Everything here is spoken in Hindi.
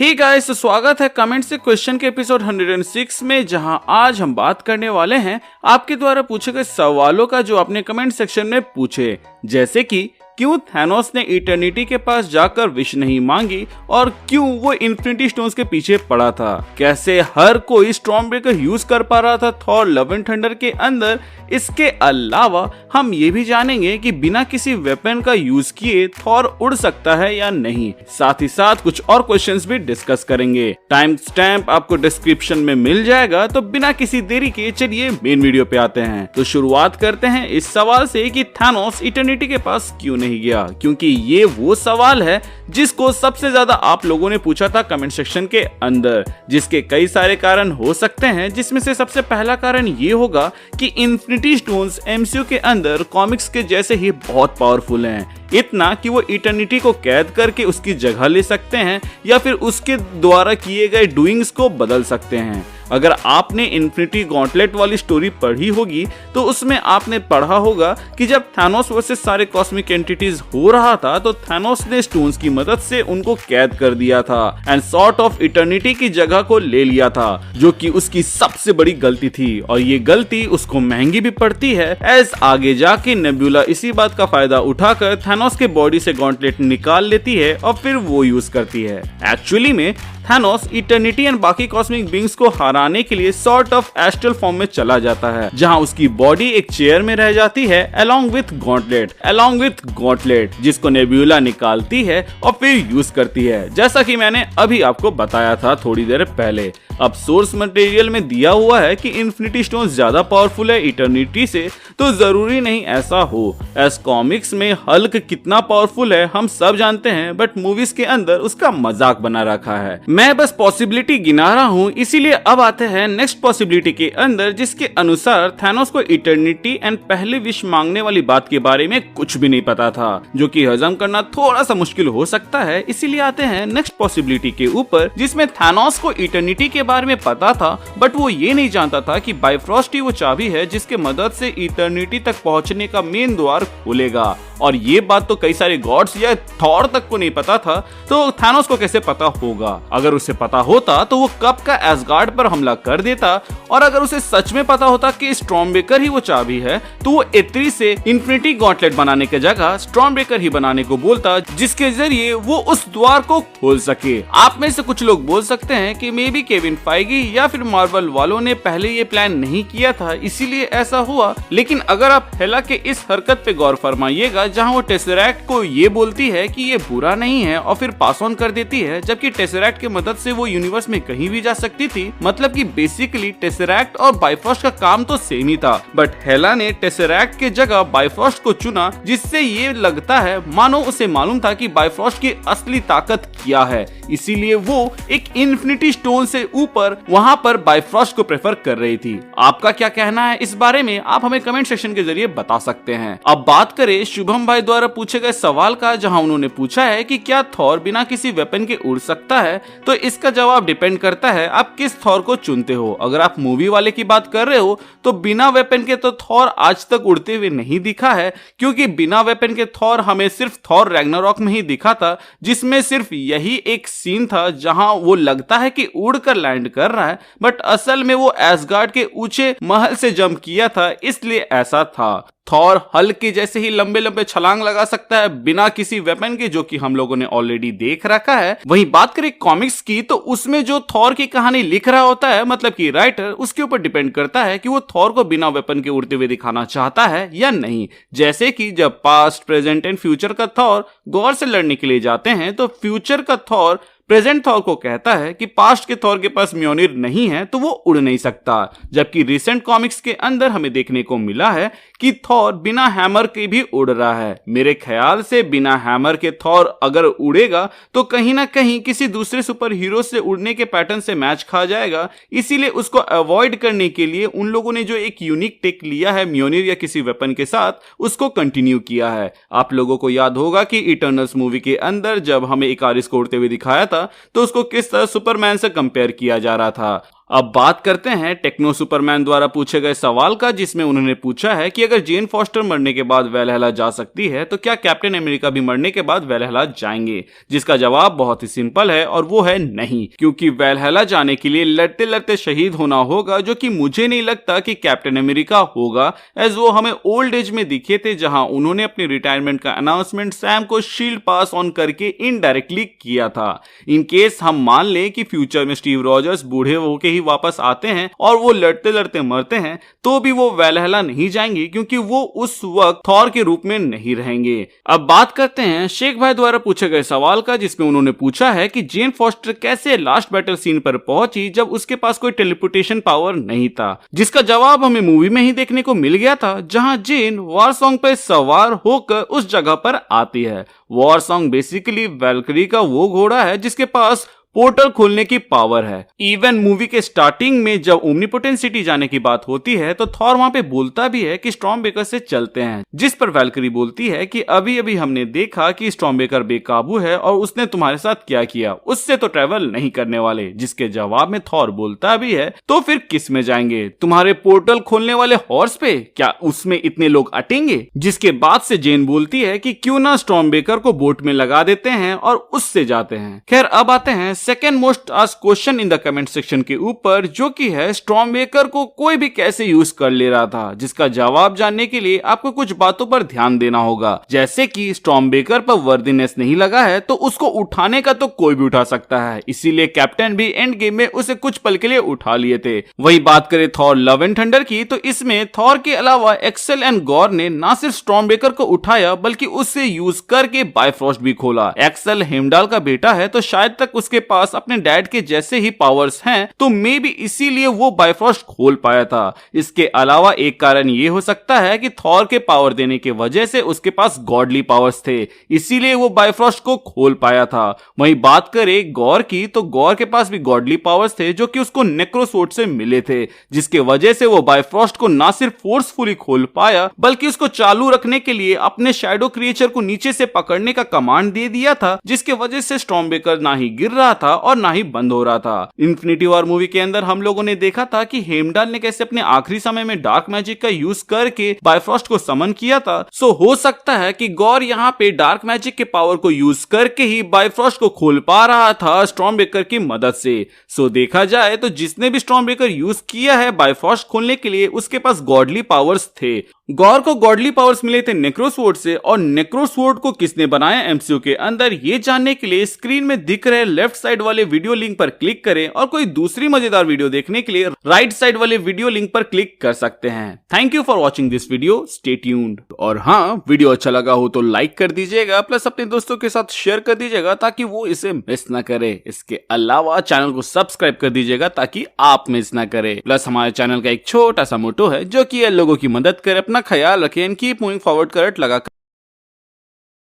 हे गाइस, तो स्वागत है कमेंट से क्वेश्चन के एपिसोड 106 में, जहां आज हम बात करने वाले हैं आपके द्वारा पूछे गए सवालों का जो आपने कमेंट सेक्शन में पूछे। जैसे कि क्यों थैनोस ने इटर्निटी के पास जाकर विश नहीं मांगी और क्यों वो इन्फिनिटी स्टोन्स के पीछे पड़ा था, कैसे हर कोई स्टॉर्म ब्रेकर यूज कर पा रहा था थॉर लव एंड थंडर के अंदर। इसके अलावा हम ये भी जानेंगे कि बिना किसी वेपन का यूज किए थॉर उड़ सकता है या नहीं। साथ ही साथ कुछ और क्वेश्चंस भी डिस्कस करेंगे। टाइम स्टैम्प आपको डिस्क्रिप्शन में मिल जाएगा। तो बिना किसी देरी के चलिए मेन वीडियो पे आते हैं। तो शुरुआत करते हैं इस सवाल से कि थैनोस इटर्निटी के पास क्यों नहीं गया, क्योंकि ये वो सवाल है जिसको सबसे ज्यादा आप लोगों ने पूछा था कमेंट सेक्शन के अंदर, जिसके कई सारे कारण हो सकते हैं। जिसमें से सबसे पहला कारण ये होगा कि इन्फिनिटी स्टोन्स एमसीयू के अंदर कॉमिक्स के जैसे ही बहुत पावरफुल हैं, इतना कि वो इटर्निटी को कैद करके उसकी जगह ले सकते हैं या फिर उसके द्वारा किए गए डूइंग्स को बदल सकते हैं। अगर आपने इन्फिनिटी गॉन्टलेट वाली स्टोरी पढ़ी होगी तो उसमें आपने पढ़ा होगा कि जब थैनोस वर्सेस सारे कॉस्मिक एंटिटीज हो रहा था तो थैनोस ने स्टोन्स की मदद से उनको कैद कर दिया था एंड सॉर्ट ऑफ इटर्निटी की जगह को ले लिया था, जो कि उसकी सबसे बड़ी गलती थी और ये गलती उसको महंगी भी पड़ती है। एज आगे जाके नेबुला इसी बात का फायदा उठाकर थैनोस के बॉडी से गॉन्टलेट निकाल लेती है और फिर वो यूज करती है। एक्चुअली में थैनोस इटर्निटी एंड बाकी कॉस्मिक बीइंग्स को हराने के लिए सॉर्ट ऑफ एस्ट्रल फॉर्म में चला जाता है, जहां उसकी बॉडी एक चेयर में रह जाती है अलोंग विथ गॉन्टलेट, जिसको नेबुला निकालती है और फिर यूज करती है, जैसा कि मैंने अभी आपको बताया था थोड़ी देर पहले। अब सोर्स मटेरियल में दिया हुआ है कि इन्फिनिटी स्टोन्स ज्यादा पावरफुल है इटर्निटी से, तो जरूरी नहीं ऐसा हो। एस कॉमिक्स में हल्क कितना पावरफुल है हम सब जानते हैं, बट मूवीज के अंदर उसका मजाक बना रखा है। मैं बस पॉसिबिलिटी गिना रहा हूँ, इसीलिए अब आते हैं नेक्स्ट पॉसिबिलिटी के अंदर, जिसके अनुसार थैनोस को इटर्निटी एंड पहले विश मांगने वाली बात के बारे में कुछ भी नहीं पता था, जो कि हजम करना थोड़ा सा मुश्किल हो सकता है। इसीलिए आते हैं नेक्स्ट पॉसिबिलिटी के ऊपर, जिसमें थैनोस को इटर्निटी के बारे में पता था, बट वो ये नहीं जानता था कि बाइफ्रॉस्ट ही वो चाबी है जिसके मदद से इटर्निटी तक पहुंचने का मेन द्वार खुलेगा। और ये बात तो कई सारे गॉड्स या थॉर तक को नहीं पता था, तो थैनोस को कैसे पता होगा? अगर उसे पता होता तो वो कब का एसगार्ड पर हमला कर देता, और अगर उसे सच में पता होता कि स्टॉर्म ब्रेकर ही वो चाबी है, तो वो एत्री से इन्फिनिटी गॉन्टलेट बनाने के जगह स्टॉर्म ब्रेकर ही बनाने को बोलता, जिसके जरिए वो उस द्वार को खोल सके। आप में से कुछ लोग बोल सकते हैं कि मे बी केविन फाइगी या फिर मार्वल वालों ने पहले ये प्लान नहीं किया था, इसीलिए ऐसा हुआ। लेकिन अगर आप हेला के इस हरकत पे गौर फरमाइएगा, जहां वो टेसरैक्ट को ये बोलती है कि ये बुरा नहीं है और फिर पास ऑन कर देती है, जबकि टेसरैक्ट की मदद से वो यूनिवर्स में कहीं भी जा सकती थी। मतलब कि बेसिकली टेसरैक्ट और बाइफ्रॉस्ट का काम तो सेम ही था, बट हेला ने टेसरैक्ट के जगह बाइफ्रॉस्ट को चुना, जिससे ये लगता है मानो उसे मालूम था कि बाइफ्रॉस्ट की असली ताकत क्या है, इसीलिए वो एक इन्फिनिटी स्टोन से ऊपर वहां पर बाइफ्रॉस्ट को प्रेफर कर रही थी। आपका क्या कहना है इस बारे में, आप हमें कमेंट सेक्शन के जरिए बता सकते हैं। अब बात करें शुभम भाई द्वारा पूछे गए सवाल का, जहां उन्होंने पूछा है कि क्या थॉर बिना किसी वेपन के उड़ सकता है। तो इसका जवाब डिपेंड करता है आप किस थॉर को चुनते हो। अगर आप मूवी वाले की बात कर रहे हो तो बिना वेपन के तो थॉर आज तक उड़ते हुए नहीं दिखा है, क्योंकि बिना वेपन के थॉर हमें सिर्फ थॉर रैग्नारॉक में ही दिखा था, जिसमें सिर्फ यही एक सीन था जहां वो लगता है कि उड़कर लैंड कर रहा है, बट असल में वो एसगार्ड के ऊंचे महल से जंप किया था, इसलिए ऐसा था। थॉर हल्क के जैसे ही लंबे लंबे छलांग लगा सकता है बिना किसी वेपन के, जो कि हम लोगों ने ऑलरेडी देख रखा है। वहीं बात करें कॉमिक्स की, तो उसमें जो थॉर की कहानी लिख रहा होता है, मतलब कि राइटर, उसके ऊपर डिपेंड करता है कि वो थॉर को बिना वेपन के उड़ते हुए दिखाना चाहता है या नहीं। जैसे कि जब पास्ट, प्रेजेंट एंड फ्यूचर का थॉर गॉड से लड़ने के लिए जाते हैं, तो फ्यूचर का थॉर प्रेजेंट थॉर को कहता है कि पास्ट के थॉर के पास म्योनिर नहीं है तो वो उड़ नहीं सकता, जबकि रिसेंट कॉमिक्स के अंदर हमें देखने को मिला है कि थॉर बिना हैमर के भी उड़ रहा है। मेरे ख्याल से बिना हैमर के थॉर अगर उड़ेगा तो कहीं ना कहीं किसी दूसरे सुपर हीरो से उड़ने के पैटर्न से मैच खा जाएगा, इसीलिए उसको अवॉइड करने के लिए उन लोगों ने जो एक यूनिक टेक लिया है म्योनिर या किसी वेपन के साथ, उसको कंटिन्यू किया है। आप लोगों को याद होगा कि इटर्नल्स मूवी के अंदर जब हमें इकारिस को उड़ते हुए दिखाया था, तो उसको किस तरह सुपरमैन से कंपेयर किया जा रहा था। अब बात करते हैं टेक्नो सुपरमैन द्वारा पूछे गए सवाल का, जिसमें उन्होंने पूछा है कि अगर जेन फॉस्टर मरने के बाद वैलहला जा सकती है तो क्या कैप्टन अमेरिका भी मरने के बाद वैलहला जाएंगे। जिसका जवाब बहुत ही सिंपल है और वो है नहीं, क्योंकि वैलहला जाने के लिए लड़ते लड़ते शहीद होना होगा, जो कि मुझे नहीं लगता कि कैप्टन अमेरिका होगा, एज वो हमें ओल्ड एज में दिखे थे जहां उन्होंने अपनी रिटायरमेंट का अनाउंसमेंट सैम को शील्ड पास ऑन करके इनडायरेक्टली किया था। इन केस हम मान लें कि फ्यूचर में स्टीव रॉजर्स बूढ़े होके ही वापस आते हैं और वो लड़ते लड़ते मरते हैं, तो भी वो वैलहला नहीं जाएंगे, क्योंकि वो उस वक्त थॉर के रूप में नहीं रहेंगे। अब बात करते हैं शेख भाई द्वारा पूछे गए सवाल का, जिसमें उन्होंने पूछा है कि जेन फॉस्टर कैसे लास्ट बैटल सीन पर पहुंची जब उसके पास कोई टेलीपोर्टेशन पावर नहीं था। जिसका जवाब हमें मूवी में ही देखने को मिल गया था, जहां जेन वॉर सॉन्ग पर सवार होकर उस जगह पर आती है। वॉर सॉन्ग बेसिकली वैल्करी का वो घोड़ा है जिसके पास पोर्टल खोलने की पावर है। इवन मूवी के स्टार्टिंग में जब ओमनीपोटेंट सिटी जाने की बात होती है तो थॉर वहां पे बोलता भी है कि स्टॉर्मबेकर से चलते हैं, जिस पर वैल्करी बोलती है कि अभी अभी हमने देखा कि स्टॉर्मबेकर बेकाबू है और उसने तुम्हारे साथ क्या किया, उससे तो ट्रेवल नहीं करने वाले। जिसके जवाब में थॉर बोलता भी है तो फिर किस में जाएंगे, तुम्हारे पोर्टल खोलने वाले हॉर्स पे, क्या उसमें इतने लोग अटेंगे। जिसके बाद से जेन बोलती है कि क्यों ना स्टॉर्मबेकर को बोट में लगा देते हैं और उससे जाते हैं। खैर अब आते हैं second most asked question in the comment section के ऊपर, जो कि है स्टॉर्मबेकर को कोई भी कैसे यूज कर ले रहा था। जिसका जवाब जानने के लिए आपको कुछ बातों पर ध्यान देना होगा, जैसे कि स्टॉर्मबेकर पर वर्दीनेस नहीं लगा है तो उसको उठाने का तो कोई भी उठा सकता है, इसीलिए कैप्टन भी एंड गेम में उसे कुछ पल के लिए उठा लिए थे। वही बात करें थॉर लव एंड थंडर की, तो इसमें थॉर के अलावा एक्सेल एंड गॉर ने ना सिर्फ स्टॉर्मबेकर को उठाया बल्कि उससे यूज करके बायफ्रॉस्ट भी खोला। एक्सेल हेमडाल का बेटा है तो शायद तक उसके पास अपने डैड के जैसे ही पावर्स हैं, तो मे भी इसीलिए वो बायफ्रॉस्ट खोल पाया था। इसके अलावा एक कारण ये हो सकता है कि थॉर के पावर देने के वजह से उसके पास गॉडली पावर्स थे, इसीलिए वो बायफ्रॉस्ट को खोल पाया था। वहीं बात करें गॉर की, तो गॉर के पास भी गॉडली पावर्स थे जो कि उसको नेक्रोसोर्ड से मिले थे, जिसके वजह से वो बायफ्रॉस्ट को ना सिर्फ फोर्सफुली खोल पाया बल्कि उसको चालू रखने के लिए अपने शैडो क्रिएचर को नीचे से पकड़ने का कमांड दे दिया था, जिसके वजह से स्टॉर्मबेकर ना ही गिर रहा था और ना ही बंद हो रहा था। इन्फिनिटी वॉर मूवी के अंदर हम लोगों ने देखा था कि हेमडाल ने कैसे अपने आखिरी समय में डार्क मैजिक का यूज करके बायफ्रॉस्ट को समन किया था। सो हो सकता है कि गॉर यहाँ पे डार्क मैजिक के पावर को यूज करके ही बायफ्रॉस्ट को खोल पा रहा था स्टॉर्मबेकर की मदद से। सो देखा जाए तो जिसने भी स्टॉर्मबेकर यूज किया है बायफ्रॉस्ट खोलने के लिए, उसके पास गॉडली पावर्स थे। गॉर को गॉडली पावर्स मिले थे नेक्रोसवॉर्ड से, और नेक्रोसवॉर्ड को किसने बनाया एमसीयू के अंदर, ये जानने के लिए स्क्रीन में दिख रहे लेफ्ट साइड वाले वीडियो लिंक पर क्लिक करें, और कोई दूसरी मजेदार वीडियो देखने के लिए राइट साइड वाले वीडियो लिंक पर क्लिक कर सकते हैं। Thank you for watching this video, stay tuned. और हाँ, वीडियो अच्छा लगा हो तो लाइक कर दीजिएगा, प्लस अपने दोस्तों के साथ शेयर कर दीजिएगा ताकि वो इसे मिस ना करे। इसके अलावा चैनल को सब्सक्राइब कर दीजिएगा ताकि आप मिस ना करे। प्लस हमारे चैनल का एक छोटा सा मोटो है जो कि लोगों की मदद करे। अपना ख्याल रखें and keep moving forward, current लगा